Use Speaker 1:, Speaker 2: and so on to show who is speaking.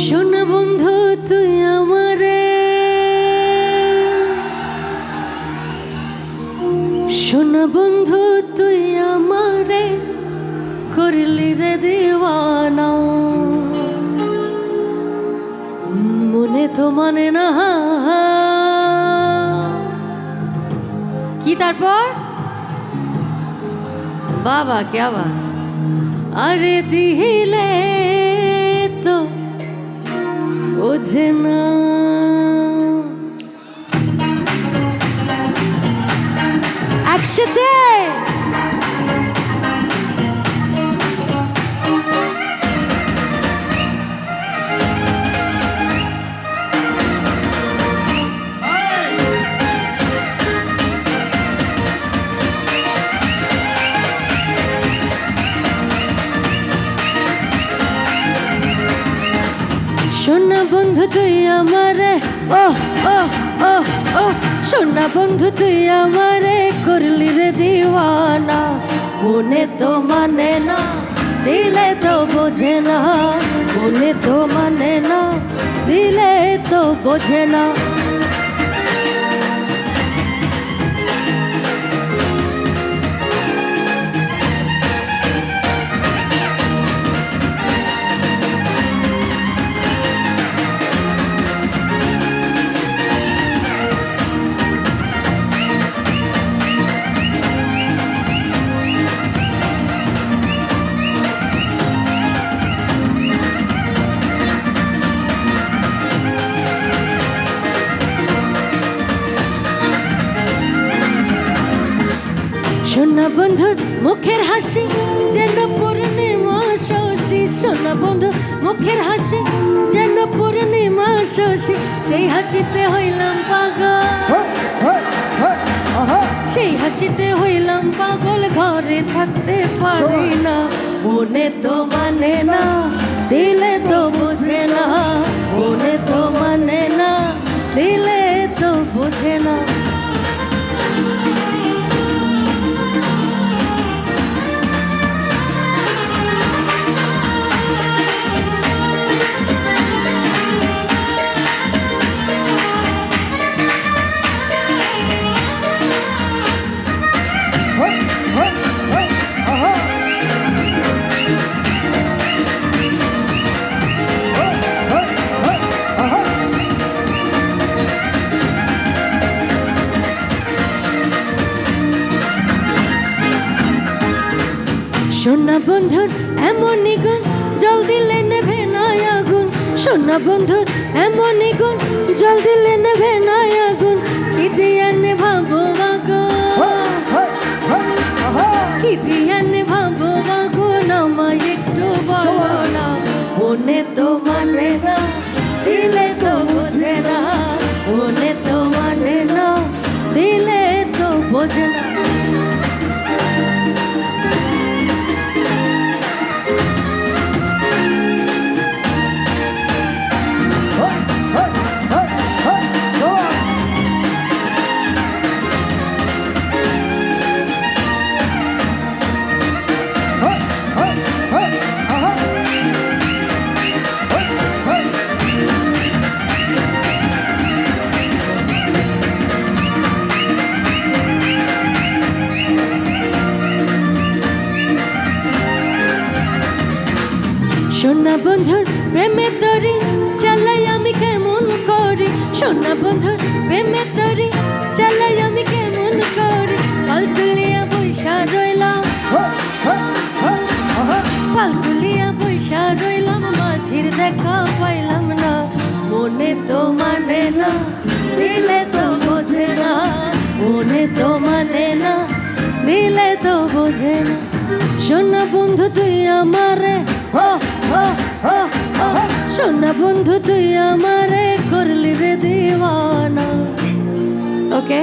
Speaker 1: শোন বন্ধু তুই আমারে, শোন বন্ধু তুই আমারে করলি রে দিওয়ানা। মনে তো মানে না কি তারপর বাবা কে আবার আরে দিলে তো বোঝে না। একসাথে শোনা বন্ধু তুই আমারে, ও ও ও ও শোনা বন্ধু তুই আমারে করলি রে দিওয়ানা। মনে তো মানে না দিলে তো বোঝে না, মনে তো মানে না দিলে তো বোঝে না। শোনা বন্ধুর মুখের হাসি যেন পূর্ণিমা শশী, শোনা বন্ধুর মুখের হাসি যেন পূর্ণিমা শশী। সেই হাসিতে হইলাম পাগল, সেই হাসিতে হইলাম পাগল, ঘরে থাকতে পারি না। মনে তো মানে না দিলে তো বোঝে না, মনে তো মানে না দিলে তো বোঝে না। শোনা বন্ধুর এমনই গুণ জল দিলে নেভে না আগুন, শোনা বন্ধুর এমনই গুণ জল দিলে নেভে না আগুন। কি দিয়ে নেভাবো আগুন, কি দিয়ে নেভাবো আগুন, আমায় একটু বলো না। মনে তো মানে না দিলে তো বোঝে না, মনে তো মানে না দিলে তো বোঝে না। শোনা বন্ধুর প্রেমের তরি চালাই আমি কেমন করি, শোনা বন্ধুর প্রেমের তরি চালাই আমি কেমন করি। পাল তুলিয়া বৈশা রইলাম, পাল তুলিয়া বৈশা রইলাম, মাঝির দেখা পাইলাম না। মনে তো মানে না দিলে তো বোঝে না, মনে তো মানে না দিলে তো বোঝে না। শোনা বন্ধু তুই আমারে, শোনা বন্ধু তুই আমারে করলি রে দিওয়ানা। ওকে।